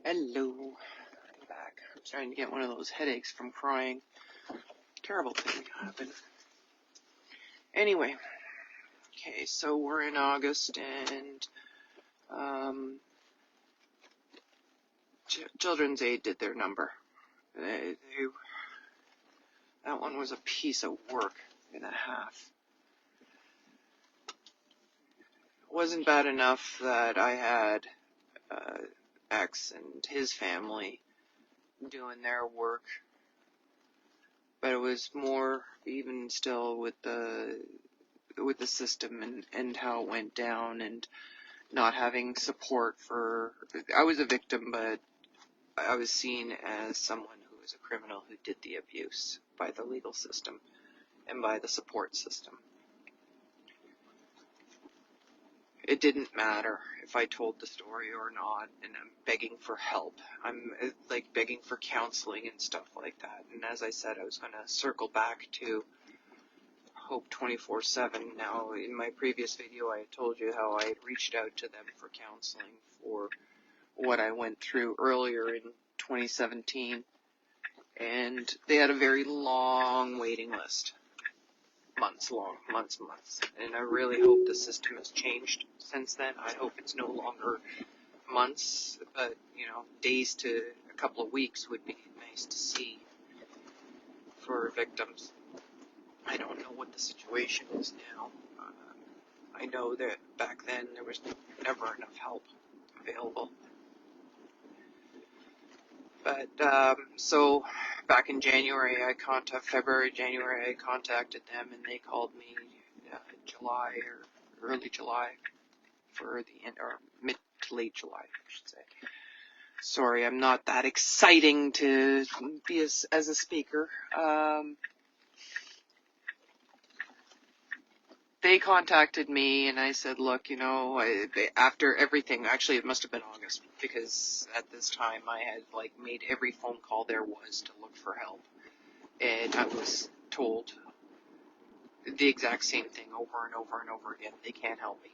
Hello, I'm back. I'm starting to get one of those headaches from crying. Terrible thing happened. Anyway, okay, so we're in August and Children's Aid did their number. That one was a piece of work and a half. It wasn't bad enough that I had X and his family doing their work, but it was more even still with the system and how it went down and not having support for. I was a victim, but I was seen as someone who was a criminal who did the abuse by the legal system and by the support system. It didn't matter if I told the story or not, and I'm begging for help. I'm like begging for counseling and stuff like that. And as I said, I was going to circle back to Hope 24/7. Now, in my previous video, I told you how I reached out to them for counseling for what I went through earlier in 2017, and they had a very long waiting list, months long, months, and I really hope the system has changed since then. I hope it's no longer months, but, days to a couple of weeks would be nice to see for victims. I don't know what the situation is now. I know that back then there was never enough help available. But, so back in January, January, I contacted them and they called me July or early July for the end, or mid to late July, I should say. Sorry, I'm not that exciting to be as a speaker. They contacted me and I said, look, after everything, actually it must have been August, because at this time I had made every phone call there was to look for help. And I was told the exact same thing over and over and over again. They can't help me.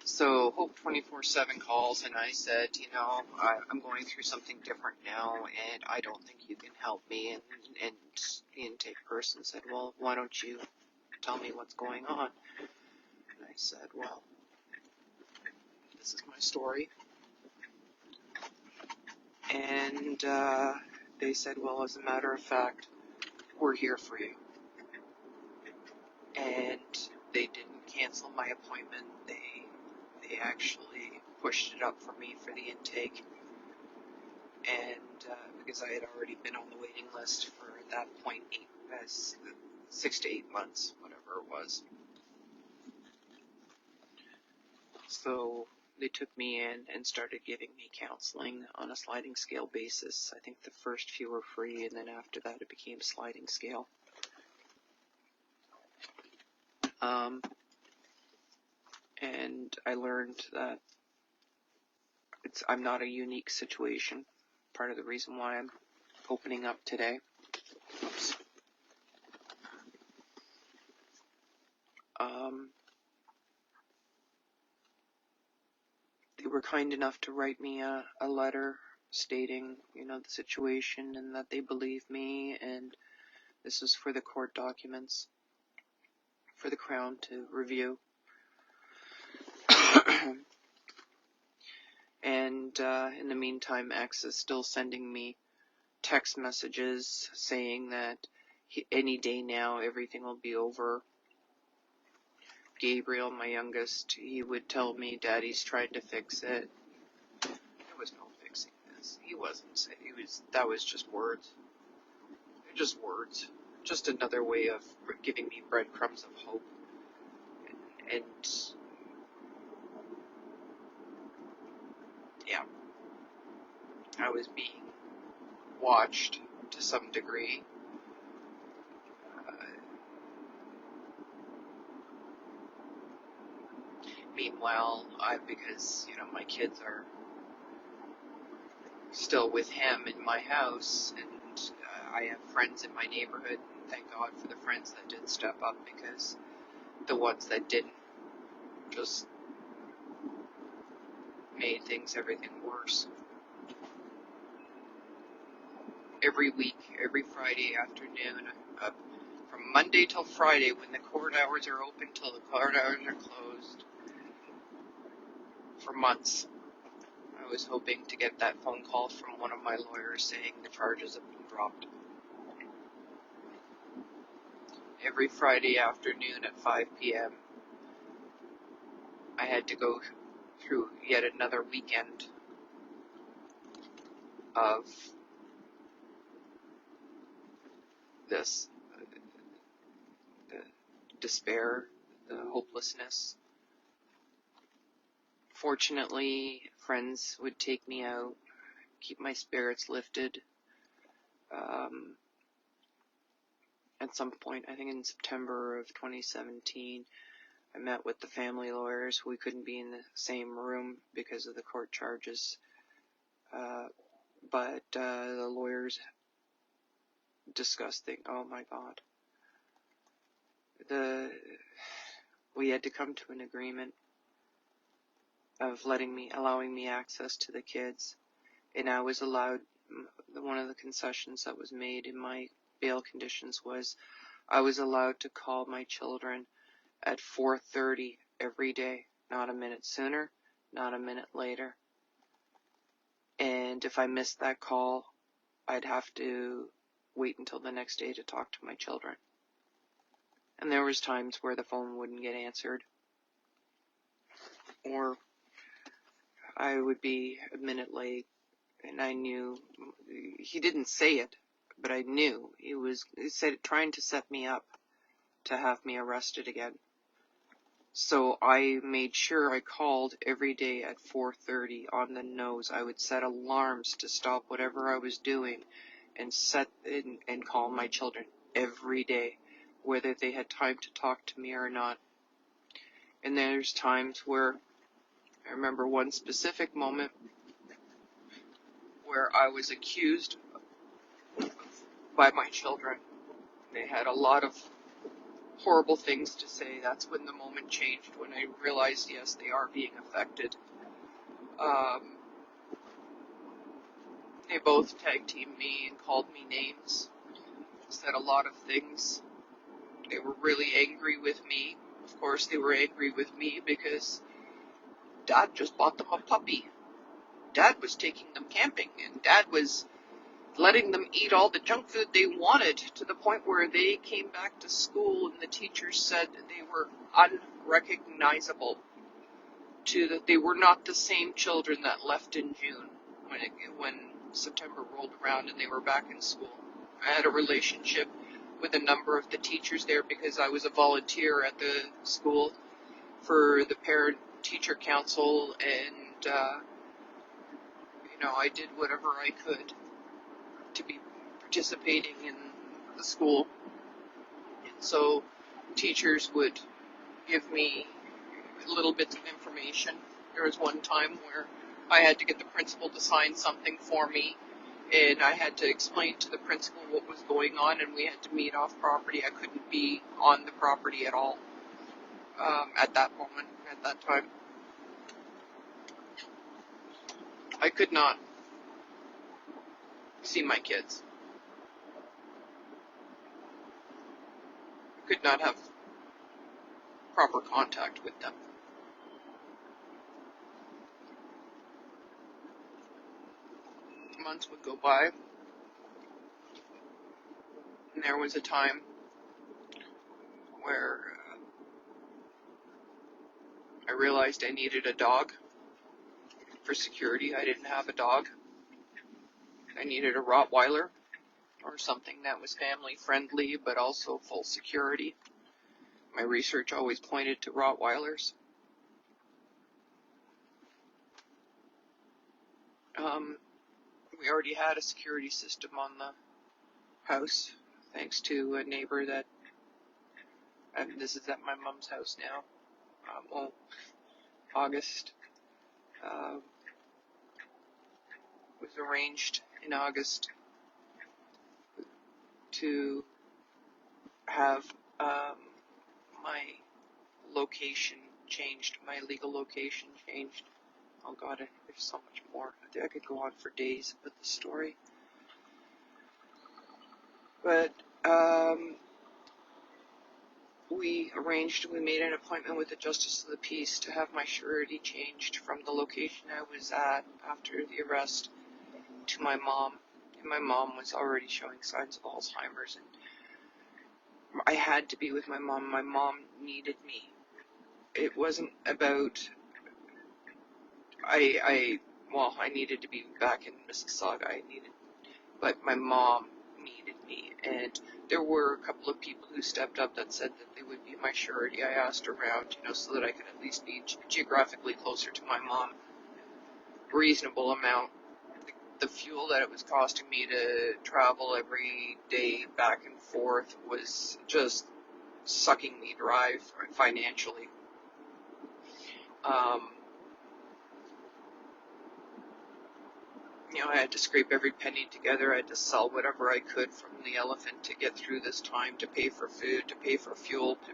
So Hope 24/7 calls and I said, I'm going through something different now and I don't think you can help me. And the intake person said, well, why don't you tell me what's going on? And I said, well, this is my story. And they said, well, as a matter of fact, we're here for you. And they didn't cancel my appointment. They actually pushed it up for me for the intake. And because I had already been on the waiting list for, at that point, 6 to 8 months, whatever it was. So they took me in and started giving me counseling on a sliding scale basis. I think the first few were free, and then after that it became sliding scale. And I learned that I'm not a unique situation. Part of the reason why I'm opening up today. Oops. They were kind enough to write me a letter stating, the situation and that they believe me, and this is for the court documents for the Crown to review. And in the meantime, X is still sending me text messages saying that any day now everything will be over. Gabriel, my youngest, he would tell me, Daddy's trying to fix it. There was no fixing this. He wasn't. That was just words. Just words. Just another way of giving me breadcrumbs of hope. And yeah, I was being watched to some degree. Meanwhile, because my kids are still with him in my house, and I have friends in my neighborhood, and thank God for the friends that did step up, because the ones that didn't just made everything worse. Every week, every Friday afternoon, from Monday till Friday, when the court hours are open till the court hours are closed, for months, I was hoping to get that phone call from one of my lawyers saying the charges have been dropped. Every Friday afternoon at 5 p.m., I had to go through yet another weekend of this, the despair, the hopelessness. Fortunately, friends would take me out, keep my spirits lifted. At some point, I think in September of 2017, I met with the family lawyers. We couldn't be in the same room because of the court charges. But the lawyers discussed things. Oh my God. We had to come to an agreement of allowing me access to the kids. And I was allowed, one of the concessions that was made in my bail conditions was I was allowed to call my children at 4:30 every day, not a minute sooner, not a minute later. And if I missed that call, I'd have to wait until the next day to talk to my children. And there was times where the phone wouldn't get answered, or I would be a minute late, and I knew, he didn't say it, but I knew he said trying to set me up to have me arrested again. So I made sure I called every day at 4:30 on the nose. I would set alarms to stop whatever I was doing and call my children every day, whether they had time to talk to me or not. And there's times where I remember one specific moment where I was accused by my children. They had a lot of horrible things to say. That's when the moment changed, when I realized, yes, they are being affected. They both tag teamed me and called me names, said a lot of things. They were really angry with me. Of course, they were angry with me because Dad just bought them a puppy. Dad was taking them camping, and Dad was letting them eat all the junk food they wanted, to the point where they came back to school and the teachers said they were unrecognizable, that they were not the same children that left in June when September rolled around and they were back in school. I had a relationship with a number of the teachers there because I was a volunteer at the school for the parent-teacher council, and I did whatever I could to be participating in the school. And so teachers would give me little bits of information. There was one time where I had to get the principal to sign something for me, and I had to explain to the principal what was going on, and we had to meet off property. I couldn't be on the property at all at that moment, at that time. I could not see my kids. I could not have proper contact with them. Months would go by, and there was a time where I realized I needed a dog for security. I didn't have a dog. I needed a Rottweiler, or something that was family friendly but also full security. My research always pointed to Rottweilers. We already had a security system on the house, thanks to a neighbor and this is at my mom's house now. August was arranged in August to have my location changed. My legal location changed. Oh God, there's so much more. I think I could go on for days with the story. But we made an appointment with the Justice of the Peace to have my surety changed from the location I was at after the arrest to my mom. And my mom was already showing signs of Alzheimer's, and I had to be with my mom. My mom needed me. It wasn't about, I needed to be back in Mississauga. But my mom needed me, and there were a couple of people who stepped up that said that they would be my surety. I asked around, so that I could at least be geographically closer to my mom. Reasonable amount. The fuel that it was costing me to travel every day back and forth was just sucking me dry financially. I had to scrape every penny together. I had to sell whatever I could from the Elephant to get through this time, to pay for food, to pay for fuel, to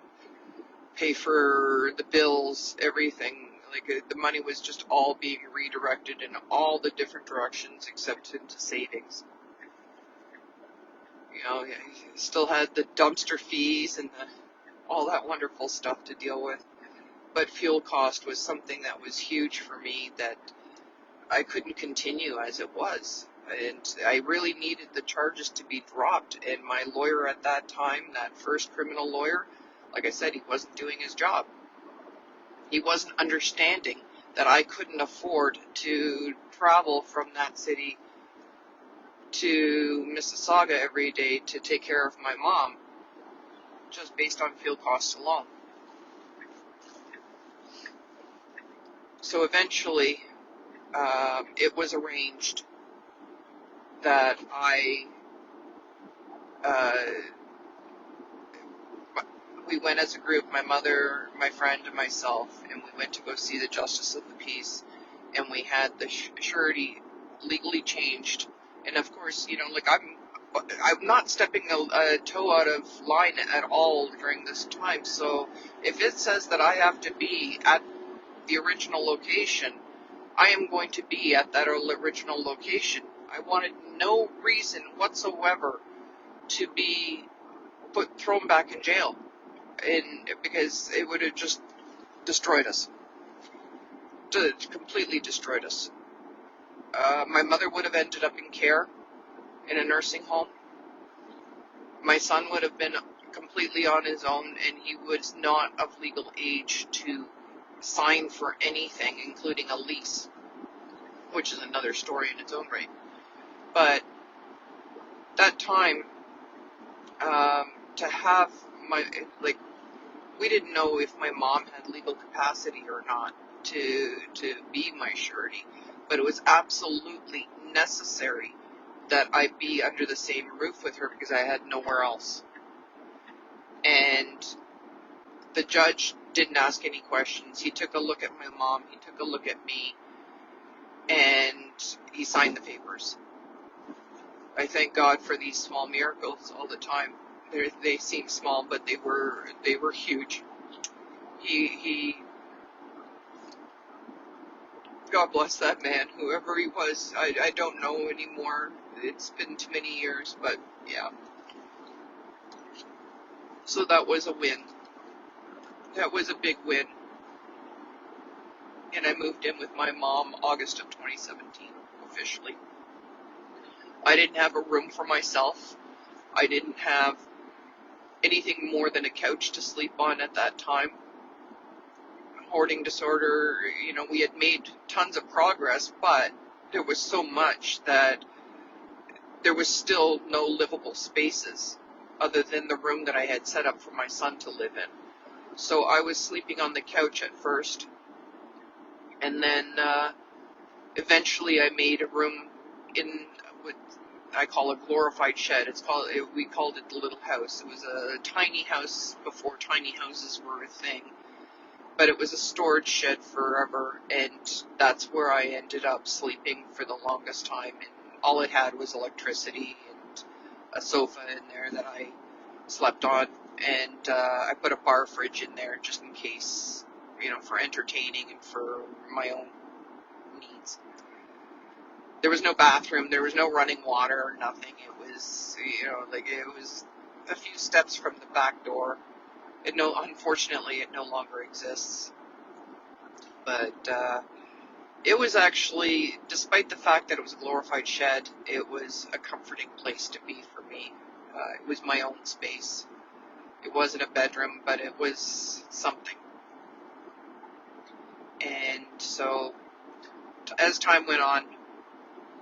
pay for the bills, everything. The money was just all being redirected in all the different directions except into savings. I still had the dumpster fees and all that wonderful stuff to deal with. But fuel cost was something that was huge for me, that I couldn't continue as it was. And I really needed the charges to be dropped. And my lawyer at that time, that first criminal lawyer, like I said, he wasn't doing his job. He wasn't understanding that I couldn't afford to travel from that city to Mississauga every day to take care of my mom, just based on fuel costs alone. So eventually, it was arranged that we went as a group, my mother, my friend, and myself, and we went to go see the Justice of the Peace, and we had the surety legally changed. And of course, I'm not stepping a toe out of line at all during this time. So if it says that I have to be at the original location, I am going to be at that original location. I wanted no reason whatsoever to be thrown back in jail, because it would have just destroyed us, completely destroyed us. My mother would have ended up in care in a nursing home. My son would have been completely on his own, and he was not of legal age to sign for anything, including a lease, which is another story in its own right. But that time, to have we didn't know if my mom had legal capacity or not to be my surety, but it was absolutely necessary that I be under the same roof with her because I had nowhere else. And the judge didn't ask any questions. He took a look at my mom, he took a look at me, and he signed the papers. I thank God for these small miracles all the time. They seem small, but they were huge. He God bless that man, whoever he was. I don't know anymore. It's been too many years, but yeah. So that was a win. That was a big win. And I moved in with my mom August of 2017, officially. I didn't have a room for myself. I didn't have anything more than a couch to sleep on at that time. Hoarding disorder, we had made tons of progress, but there was so much that there was still no livable spaces other than the room that I had set up for my son to live in. So I was sleeping on the couch at first, and then eventually I made a room in what I call a glorified shed. We called it the Little House. It was a tiny house before tiny houses were a thing. But it was a storage shed forever, and that's where I ended up sleeping for the longest time. And all it had was electricity and a sofa in there that I slept on, and I put a bar fridge in there just in case for entertaining and for my own needs. There was no bathroom, there was no running water or nothing. It was, it was a few steps from the back door. Unfortunately, it no longer exists. But it was actually, despite the fact that it was a glorified shed, it was a comforting place to be for me. It was my own space. It wasn't a bedroom, but it was something. And so, as time went on,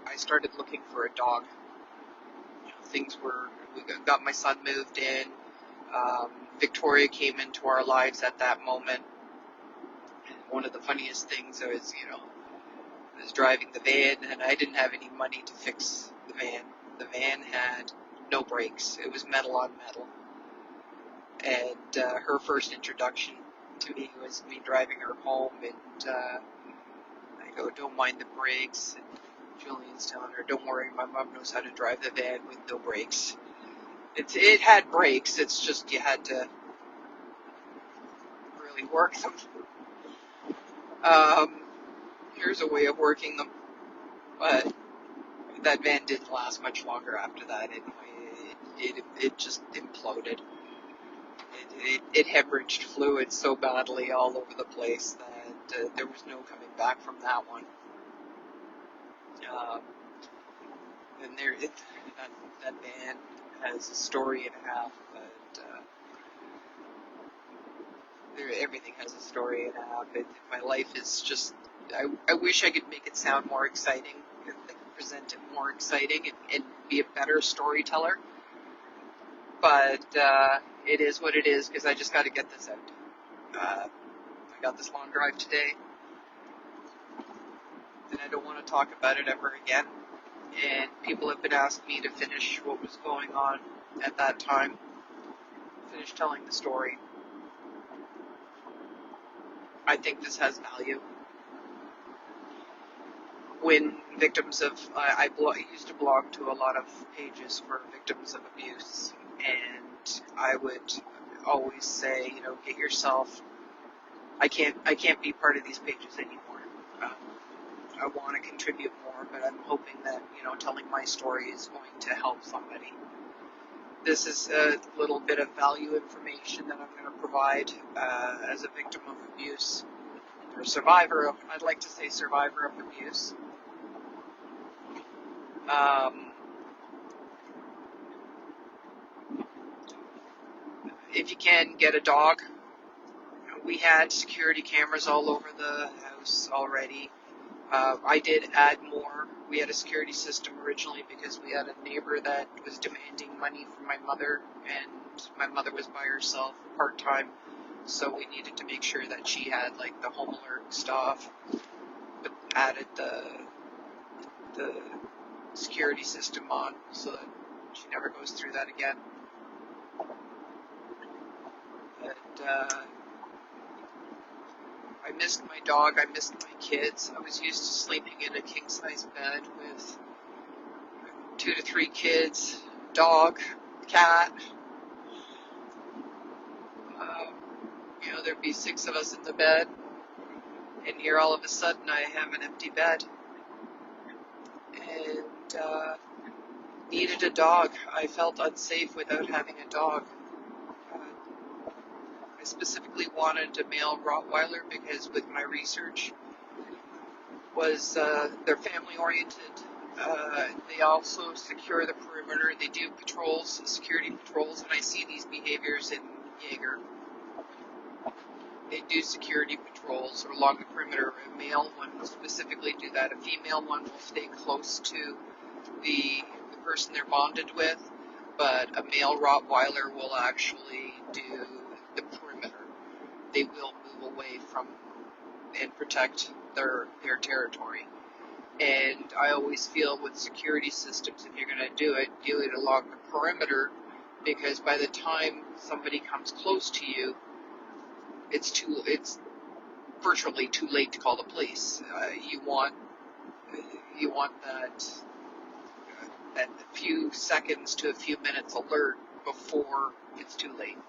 I started looking for a dog. We got my son moved in. Victoria came into our lives at that moment. One of the funniest things was, I was driving the van and I didn't have any money to fix the van. The van had no brakes. It was metal on metal. And her first introduction to me was me driving her home, and I go, "Don't mind the brakes." And Julian's telling her, "Don't worry, my mom knows how to drive the van with no brakes." It had brakes, it's just you had to really work them. Here's a way of working them, but that van didn't last much longer after that. It just imploded. It hemorrhaged fluid so badly all over the place that there was no coming back from that one. And that van has a story and a half, but everything has a story and a half. My life is just, I wish I could make it sound more exciting, present it more exciting, and be a better storyteller. But it is what it is, because I just got to get this out. I got this long drive today, and I don't want to talk about it ever again. And people have been asking me to finish what was going on at that time, finish telling the story. I think this has value. When victims of, I used to belong to a lot of pages for victims of abuse, and I would always say, get yourself, I can't be part of these pages anymore. I want to contribute more, but I'm hoping that, telling my story is going to help somebody. This is a little bit of value information that I'm going to provide as a victim of abuse, or I'd like to say survivor of abuse. If you can, get a dog. We had security cameras all over the house already. I did add more. We had a security system originally because we had a neighbor that was demanding money from my mother, and my mother was by herself part-time, so we needed to make sure that she had the home alert stuff, but added the security system on so that she never goes through that again. But I missed my dog, I missed my kids. I was used to sleeping in a king-size bed with 2 to 3 kids, dog, cat. There'd be 6 of us in the bed, and here all of a sudden I have an empty bed. And needed a dog. I felt unsafe without having a dog. I specifically wanted a male Rottweiler because with my research was they're family oriented. They also secure the perimeter. They do patrols, security patrols, and I see these behaviors in Jaeger. They do security patrols along the perimeter. A male one will specifically do that. A female one will stay close to the person they're bonded with, but a male Rottweiler will actually do the perimeter. They will move away from and protect their territory. And I always feel with security systems, if you're going to do it along the perimeter, because by the time somebody comes close to you, it's virtually too late to call the police. You want that few seconds to a few minutes alert before it's too late.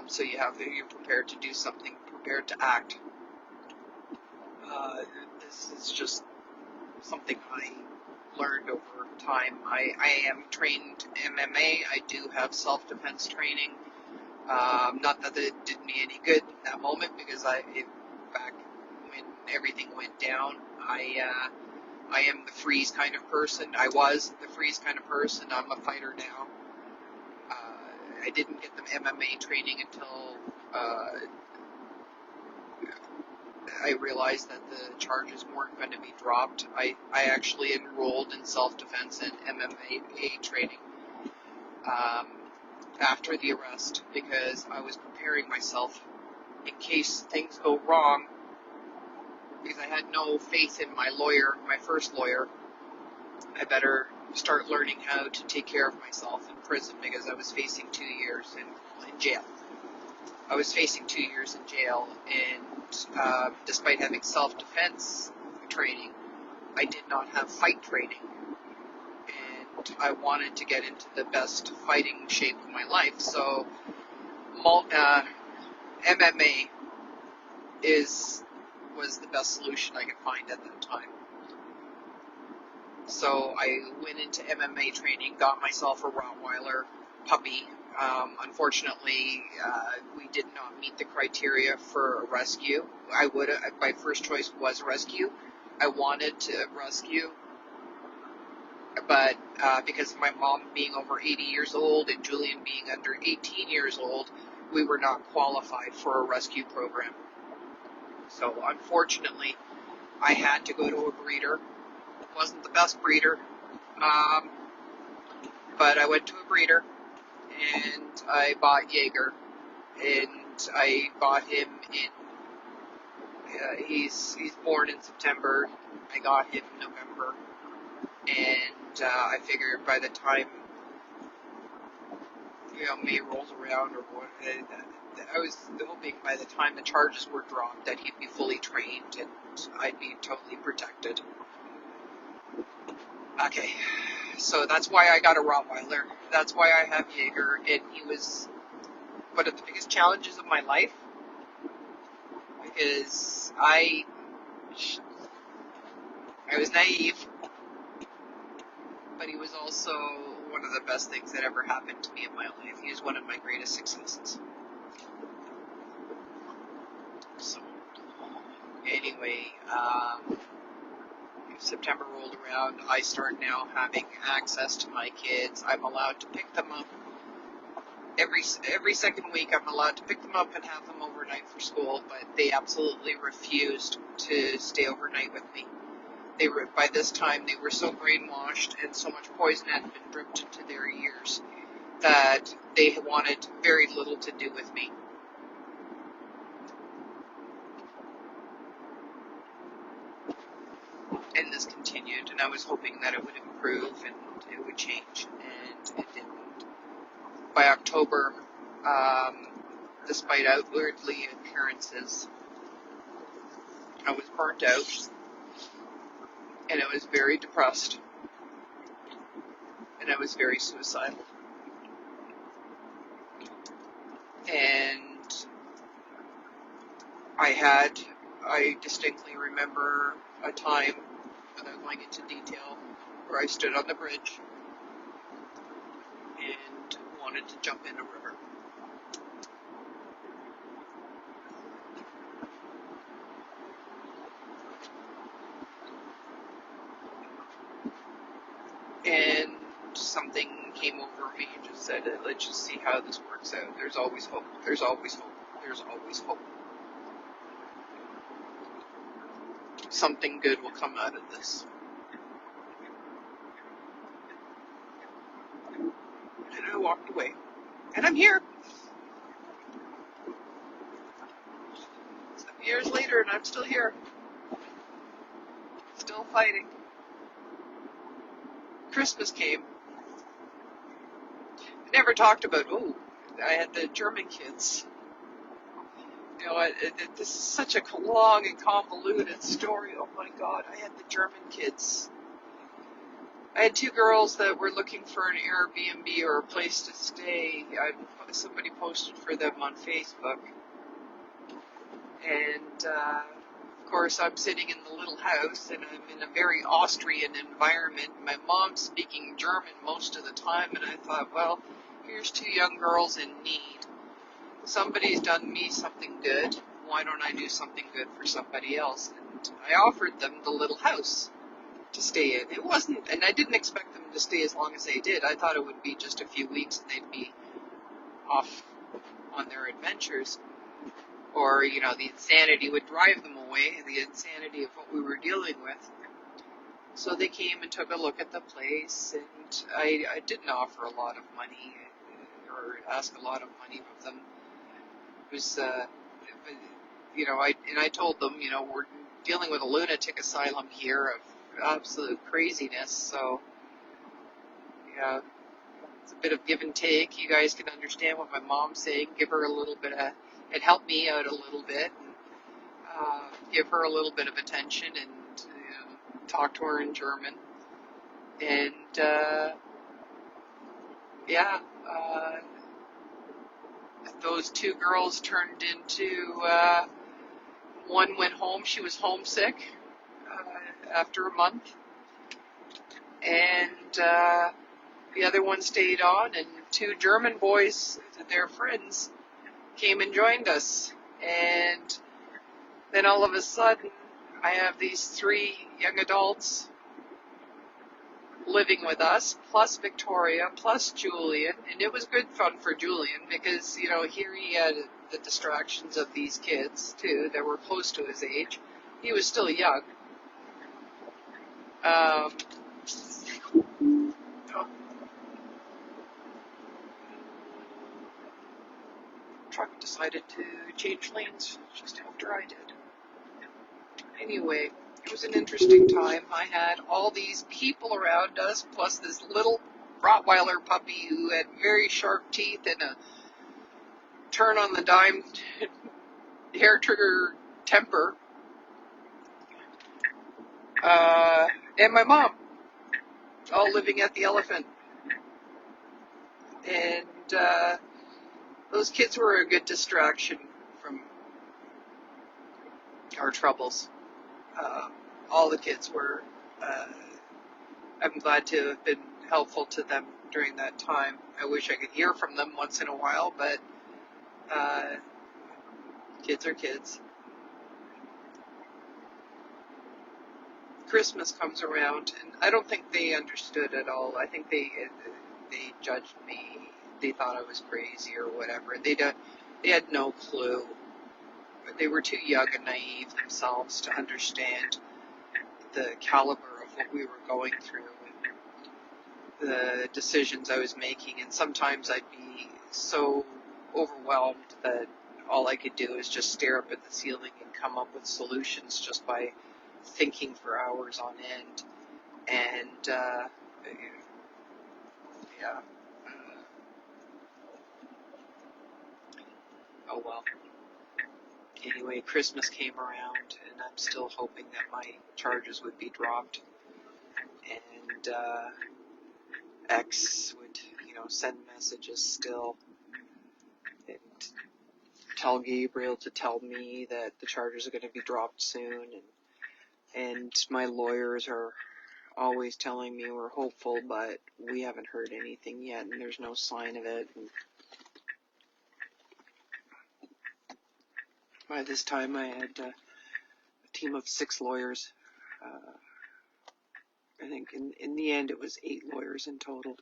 So you're prepared to do something prepared to act. This is just something I learned over time. I am trained MMA. I do have self-defense training. Not that it did me any good in that moment, because back when everything went down, I am the freeze kind of person. I was the freeze kind of person. I'm a fighter now. I didn't get the MMA training until I realized that the charges weren't going to be dropped. I actually enrolled in self-defense and MMA training after the arrest, because I was preparing myself in case things go wrong, because I had no faith in my lawyer, my first lawyer. I better start learning how to take care of myself in prison, because I was facing 2 years in jail. I was facing 2 years in jail, and despite having self-defense training, I did not have fight training. And I wanted to get into the best fighting shape of my life, so MMA was the best solution I could find at that time. So I went into MMA training, got myself a Rottweiler puppy. Unfortunately, we did not meet the criteria for a rescue. My first choice was rescue. I wanted to rescue, but because of my mom being over 80 years old and Julian being under 18 years old, we were not qualified for a rescue program. So unfortunately, I had to go to a breeder. It wasn't the best breeder, but I went to a breeder, and I bought Jaeger, and I bought him he's born in September. I got him in November, and I figured by the time May rolls around, or what, I was hoping by the time the charges were dropped that he'd be fully trained and I'd be totally protected. Okay, so that's why I got a Rottweiler. That's why I have Jaeger, and he was one of the biggest challenges of my life, because I was naive, but he was also one of the best things that ever happened to me in my life. He was one of my greatest successes. So, anyway, September rolled around. I start now having access to my kids. I'm allowed to pick them up every second week. I'm allowed to pick them up and have them overnight for school, but they absolutely refused to stay overnight with me. By this time, they were so brainwashed and so much poison had been dripped into their ears that they wanted very little to do with me. And this continued, and I was hoping that it would improve and it would change, and it didn't. By October, despite outwardly appearances, I was burnt out, and I was very depressed, and I was very suicidal. And I distinctly remember a time, without going into detail, where I stood on the bridge and wanted to jump in a river. And something came over me and just said, let's just see how this works out. There's always hope. There's always hope. There's always hope. Something good will come out of this. And I walked away. And I'm here. 7 years later, and I'm still here. Still fighting. Christmas came. I never talked about, I had the German kids. You know, this is such a long and convoluted story. Oh my God, I had the German kids. I had 2 girls that were looking for an Airbnb or a place to stay. Somebody posted for them on Facebook. And of course, I'm sitting in the little house, and I'm in a very Austrian environment. My mom's speaking German most of the time, and I thought, well, here's two young girls in need. Somebody's done me something good. Why don't I do something good for somebody else? And I offered them the little house to stay in. It wasn't, and I didn't expect them to stay as long as they did. I thought it would be just a few weeks and they'd be off on their adventures. Or, the insanity would drive them away, the insanity of what we were dealing with. So they came and took a look at the place, and I didn't offer a lot of money or ask a lot of money of them. It was, I told them, we're dealing with a lunatic asylum here of absolute craziness, so, yeah, it's a bit of give and take. You guys can understand what my mom's saying. Give her a little bit of, it helped me out a little bit, and give her a little bit of attention, and talk to her in German. And, yeah, those two girls turned into, one went home. She was homesick after a month. And the other one stayed on, and two German boys, their friends, came and joined us. And then all of a sudden, I have these three young adults living with us, plus Victoria, plus Julian. And it was good fun for Julian because, here he had the distractions of these kids, too, that were close to his age. He was still young. Truck decided to change lanes just after I did. Anyway, it was an interesting time. I had all these people around us, plus this little Rottweiler puppy who had very sharp teeth and a turn on the dime hair trigger temper, and my mom, all living at the Elephant. And those kids were a good distraction from our troubles. All the kids were. I'm glad to have been helpful to them during that time. I wish I could hear from them once in a while, but kids are kids. Christmas comes around, and I don't think they understood at all. I think they judged me. They thought I was crazy or whatever. They had no clue. They were too young and naive themselves to understand the caliber of what we were going through and the decisions I was making. And sometimes I'd be so overwhelmed that all I could do is just stare up at the ceiling and come up with solutions just by thinking for hours on end. And yeah. Oh well. Anyway, Christmas came around, and I'm still hoping that my charges would be dropped, and X would, send messages still, and tell Gabriel to tell me that the charges are going to be dropped soon, and my lawyers are always telling me we're hopeful, but we haven't heard anything yet, and there's no sign of it. And by this time, I had a team of 6 lawyers. I think in the end, it was 8 lawyers in total.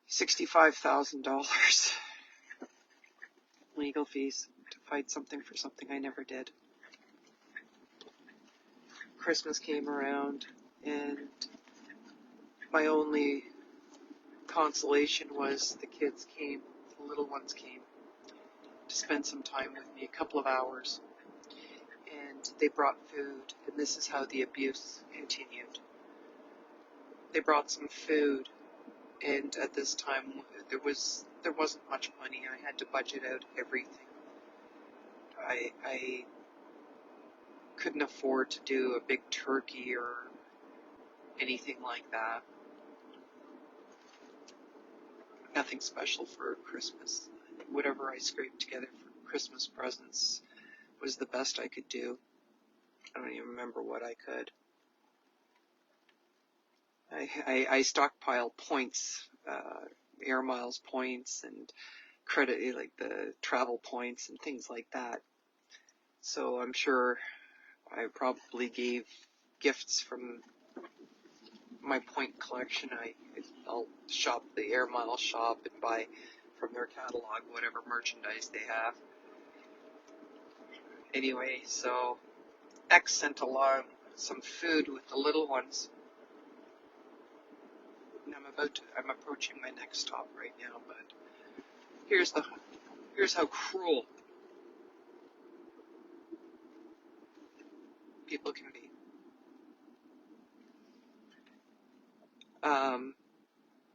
$65,000 legal fees to fight something for something I never did. Christmas came around, and my only consolation was the kids came, the little ones came, to spend some time with me, a couple of hours, and they brought food, and this is how the abuse continued. They brought some food, and at this time there wasn't much money. I had to budget out everything. I couldn't afford to do a big turkey or anything like that. Nothing special for Christmas. whatever I scraped together for Christmas presents was the best I could do. I don't even remember what I could. I stockpile points, air miles points and credit, like the travel points and things like that. So I'm sure I probably gave gifts from my point collection. I'll shop the Air Miles shop and buy from their catalog whatever merchandise they have. Anyway, so X sent along some food with the little ones. And I'm approaching my next stop right now, but here's how cruel people can be.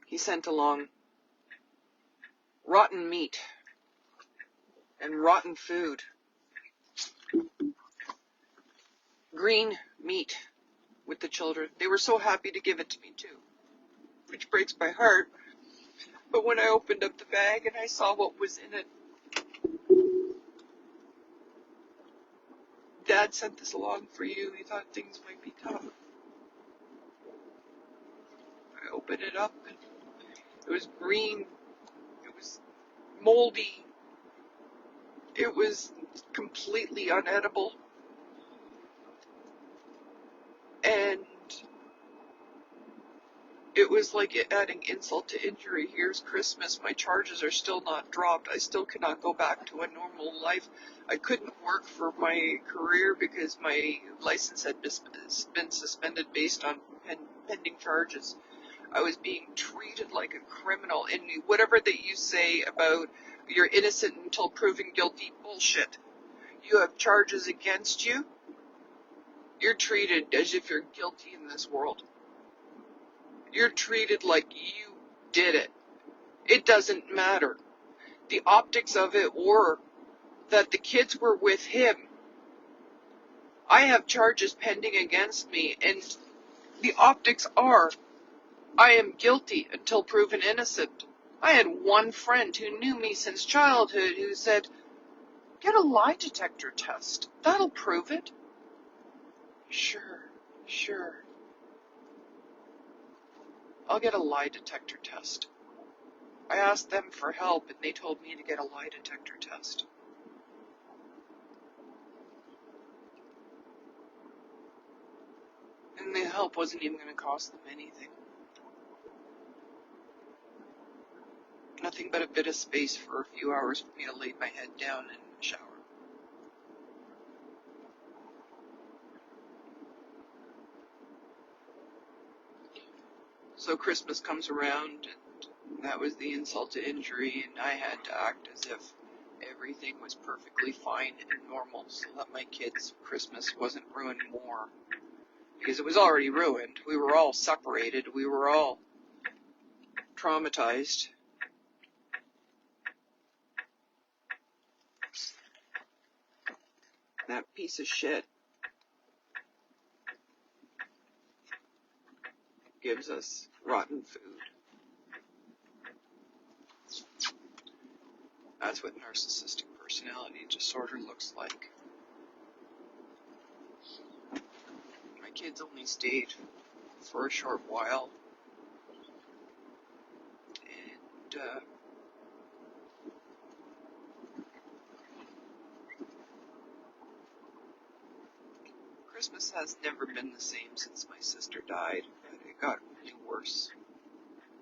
He sent along rotten meat and rotten food. Green meat with the children. They were so happy to give it to me too, which breaks my heart. But when I opened up the bag and I saw what was in it, Dad sent this along for you. He thought things might be tough. I opened it up and it was green. It was moldy. It was completely unedible. And it was like adding insult to injury. Here's Christmas. My charges are still not dropped. I still cannot go back to a normal life. I couldn't work for my career because my license had been suspended based on pending charges. I was being treated like a criminal. And whatever that you say about you're innocent until proven guilty, bullshit. You have charges against you. You're treated as if you're guilty in this world. You're treated like you did it. It doesn't matter. The optics of it were that the kids were with him. I have charges pending against me, and the optics are I am guilty until proven innocent. I had one friend who knew me since childhood who said, get a lie detector test. That'll prove it. Sure. I'll get a lie detector test. I asked them for help and they told me to get a lie detector test. And the help wasn't even going to cost them anything. Nothing but a bit of space for a few hours for me to lay my head down and shower. So Christmas comes around, and that was the insult to injury, and I had to act as if everything was perfectly fine and normal so that my kids' Christmas wasn't ruined more. Because it was already ruined. We were all separated. We were all traumatized. That piece of shit gives us rotten food. That's what narcissistic personality disorder looks like. My kids only stayed for a short while. And Christmas has never been the same since my sister died, but it got really worse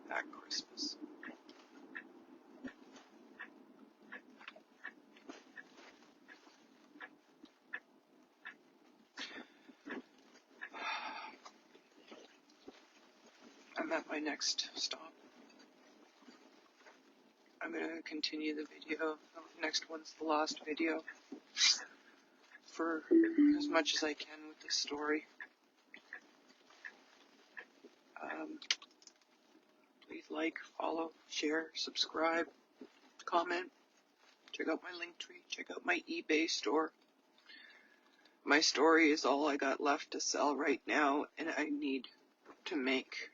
that Christmas. I'm at my next stop. I'm going to continue the video. The next one's the last video for as much as I can with this story. Please like, follow, share, subscribe, comment. Check out my Linktree. Check out my eBay store. My story is all I got left to sell right now, and I need to make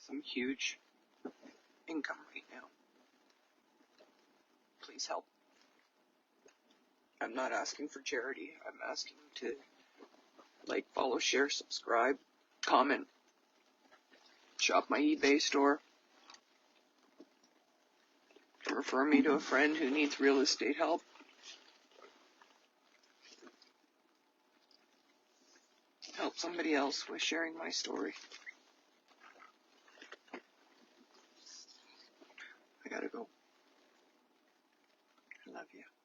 some huge income right now. please help. I'm not asking for charity. I'm asking to like, follow, share, subscribe, comment, shop my eBay store, refer me to a friend who needs real estate help. Help somebody else with sharing my story. I gotta go. I love you.